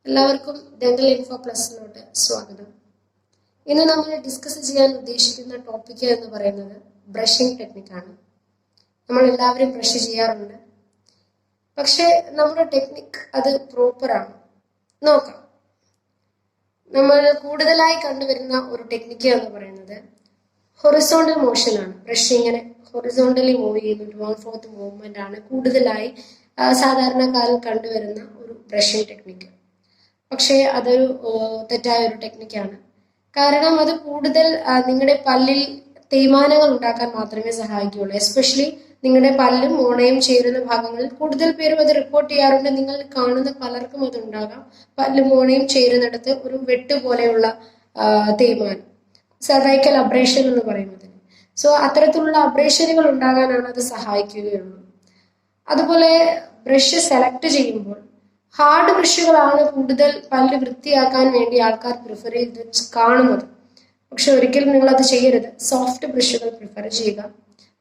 എല്ലാവർക്കും dental info പ്ലസിലോട്ട് സ്വാഗതം. ഇന്ന് നമ്മൾ ഡിസ്കസ് ചെയ്യാൻ ഉദ്ദേശിക്കുന്ന ടോപ്പിക് എന്ന് പറയുന്നത് ബ്രഷിംഗ് ടെക്നിക്കാണ്. നമ്മൾ എല്ലാവരും ബ്രഷ് ചെയ്യാറുണ്ട്. പക്ഷെ നമ്മുടെ ടെക്നിക്ക് അത് പ്രോപ്പറാണ് നോക്കാം. നമ്മൾ കൂടുതലായി കണ്ടുവരുന്ന ഒരു ടെക്നിക്ക് എന്ന് പറയുന്നത് ഹൊറിസോണ്ടൽ മോഷൻ ആണ്. ബ്രഷ് ഇങ്ങനെ ഹൊറിസോണ്ടലി മൂവ് ചെയ്യുന്ന 1/4 മൂവ്മെന്റ് ആണ് കൂടുതലായി സാധാരണക്കാരിൽ കണ്ടുവരുന്ന ഒരു ബ്രഷിംഗ് ടെക്നിക്ക്. പക്ഷേ അതൊരു തെറ്റായ ഒരു ടെക്നിക്കാണ്. കാരണം അത് കൂടുതൽ നിങ്ങളുടെ പല്ലിൽ തേയ്മാനങ്ങൾ ഉണ്ടാക്കാൻ മാത്രമേ സഹായിക്കുകയുള്ളൂ. എസ്പെഷ്യലി നിങ്ങളുടെ പല്ലും മോണയും ചേരുന്ന ഭാഗങ്ങളിൽ കൂടുതൽ പേരും അത് റിപ്പോർട്ട് ചെയ്യാറുണ്ട്. നിങ്ങൾ കാണുന്ന പലർക്കും അത് ഉണ്ടാകാം. പല്ലും മോണയും ചേരുന്നിടത്ത് ഒരു വെട്ട് പോലെയുള്ള തേയ്മാനം, സർവൈക്കൽ അബ്രേഷൻ എന്ന് പറയുന്നത്. സോ അത്തരത്തിലുള്ള അബ്രേഷനുകൾ ഉണ്ടാകാനാണ് അത് സഹായിക്കുകയുള്ളൂ. അതുപോലെ ബ്രഷ് സെലക്ട് ചെയ്യുമ്പോൾ ഹാർഡ് ബ്രഷുകളാണ് കൂടുതൽ പല്ല് വൃത്തിയാക്കാൻ വേണ്ടി ആൾക്കാർ പ്രിഫർ ചെയ്ത് കാണുന്നത്. പക്ഷെ ഒരിക്കലും നിങ്ങൾ അത് ചെയ്യരുത്. സോഫ്റ്റ് ബ്രഷുകൾ പ്രിഫർ ചെയ്യുക.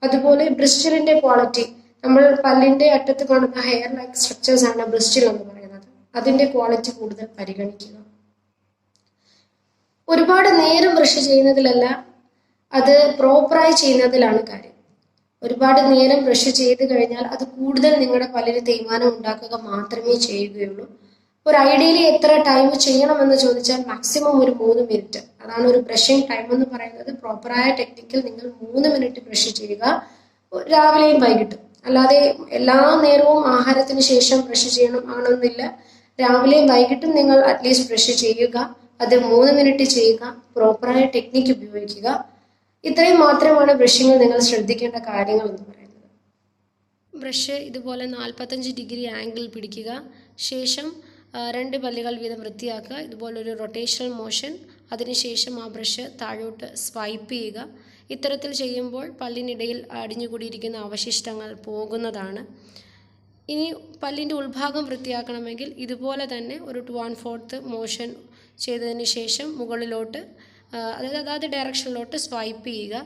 അതുപോലെ ബ്രിസ്റ്റലിന്റെ ക്വാളിറ്റി, നമ്മൾ പല്ലിന്റെ അറ്റത്ത് കാണുന്ന ഹെയർ ലൈക്ക് സ്ട്രക്ചേഴ്സ് ആണ് ബ്രിസ്റ്റൽ എന്ന് പറയുന്നത്. അതിന്റെ ക്വാളിറ്റി കൂടുതൽ പരിഗണിക്കുക. ഒരുപാട് നേരം ബ്രഷ് ചെയ്യുന്നതിലല്ല, അത് പ്രോപ്പറായി ചെയ്യുന്നതിലാണ് കാര്യം. ഒരുപാട് നേരം ബ്രഷ് ചെയ്ത് കഴിഞ്ഞാൽ അത് കൂടുതൽ നിങ്ങളുടെ പല്ലിന് തേയ്മാനം ഉണ്ടാക്കുക മാത്രമേ ചെയ്യുകയുള്ളൂ. ഒരു ഐഡിയലി എത്ര ടൈം ചെയ്യണമെന്ന് ചോദിച്ചാൽ മാക്സിമം ഒരു 3 മിനിറ്റ്. അതാണ് ഒരു ബ്രഷിംഗ് ടൈം എന്ന് പറയുന്നത്. പ്രോപ്പറായ ടെക്നിക്കിൽ നിങ്ങൾ 3 മിനിറ്റ് ബ്രഷ് ചെയ്യുക, രാവിലെയും വൈകിട്ടും. അല്ലാതെ എല്ലാ നേരവും ആഹാരത്തിന് ശേഷം ബ്രഷ് ചെയ്യണം ആണെന്നില്ല. രാവിലെയും വൈകിട്ടും നിങ്ങൾ അറ്റ്ലീസ്റ്റ് ബ്രഷ് ചെയ്യുക. അത് 3 മിനിറ്റ് ചെയ്യുക. പ്രോപ്പറായ ടെക്നിക്ക് ഉപയോഗിക്കുക. ഇത്രയും മാത്രമാണ് ബ്രഷിങ്ങിൽ നിങ്ങൾ ശ്രദ്ധിക്കേണ്ട കാര്യങ്ങൾ എന്ന് പറയുന്നത്. ബ്രഷ് ഇതുപോലെ 45 ഡിഗ്രി ആംഗിൾ പിടിക്കുക. ശേഷം 2 പല്ലുകൾ വീതം വൃത്തിയാക്കുക. ഇതുപോലൊരു റൊട്ടേഷണൽ മോഷൻ. അതിനുശേഷം ആ ബ്രഷ് താഴോട്ട് സ്വൈപ്പ് ചെയ്യുക. ഇത്തരത്തിൽ ചെയ്യുമ്പോൾ പല്ലിനിടയിൽ അടിഞ്ഞുകൂടിയിരിക്കുന്ന അവശിഷ്ടങ്ങൾ പോകുന്നതാണ്. ഇനി പല്ലിൻ്റെ ഉൾഭാഗം വൃത്തിയാക്കണമെങ്കിൽ ഇതുപോലെ തന്നെ ഒരു 2/4 മോഷൻ ചെയ്തതിന് ശേഷം മുകളിലോട്ട്, അതായത് ഡയറക്ഷനിലോട്ട് സ്വൈപ്പ് ചെയ്യുക.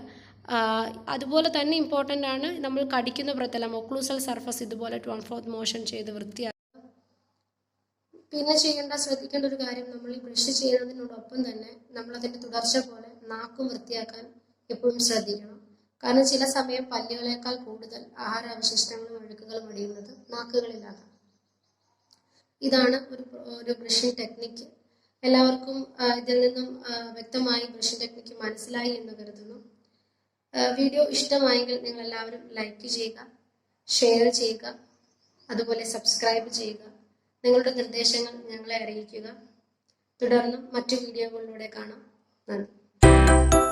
അതുപോലെ തന്നെ ഇമ്പോർട്ടൻ്റ് ആണ് നമ്മൾ കടിക്കുന്ന പ്രതലം, ഒക്ലൂസൽ സർഫസ് ഇതുപോലെ 2/4 മോഷൻ ചെയ്ത് വൃത്തിയാക്കുക. പിന്നെ ശ്രദ്ധിക്കേണ്ട ഒരു കാര്യം, നമ്മൾ ഈ ബ്രഷ് ചെയ്യുന്നതിനോടൊപ്പം തന്നെ നമ്മൾ അതിൻ്റെ തുടർച്ച പോലെ നാക്കും വൃത്തിയാക്കാൻ എപ്പോഴും ശ്രദ്ധിക്കണം. കാരണം ചില സമയം പല്ലുകളേക്കാൾ കൂടുതൽ ആഹാരാവശിഷ്ടങ്ങളും അഴുക്കുകളും അടിയുന്നത് നാക്കുകളിലാണ്. ഇതാണ് ഒരു ബ്രഷിംഗ് ടെക്നിക്ക്. എല്ലാവർക്കും ഇതിൽ നിന്നും വ്യക്തമായി ബ്രഷിംഗ് ടെക്നിക്ക് മനസ്സിലായി എന്ന് കരുതുന്നു. വീഡിയോ ഇഷ്ടമായെങ്കിൽ നിങ്ങൾ എല്ലാവരും ലൈക്ക് ചെയ്യുക, ഷെയർ ചെയ്യുക, അതുപോലെ സബ്സ്ക്രൈബ് ചെയ്യുക. നിങ്ങളുടെ നിർദ്ദേശങ്ങൾ ഞങ്ങളെ അറിയിക്കുക. തുടർന്നും മറ്റു വീഡിയോകളിലൂടെ കാണാം. നന്ദി.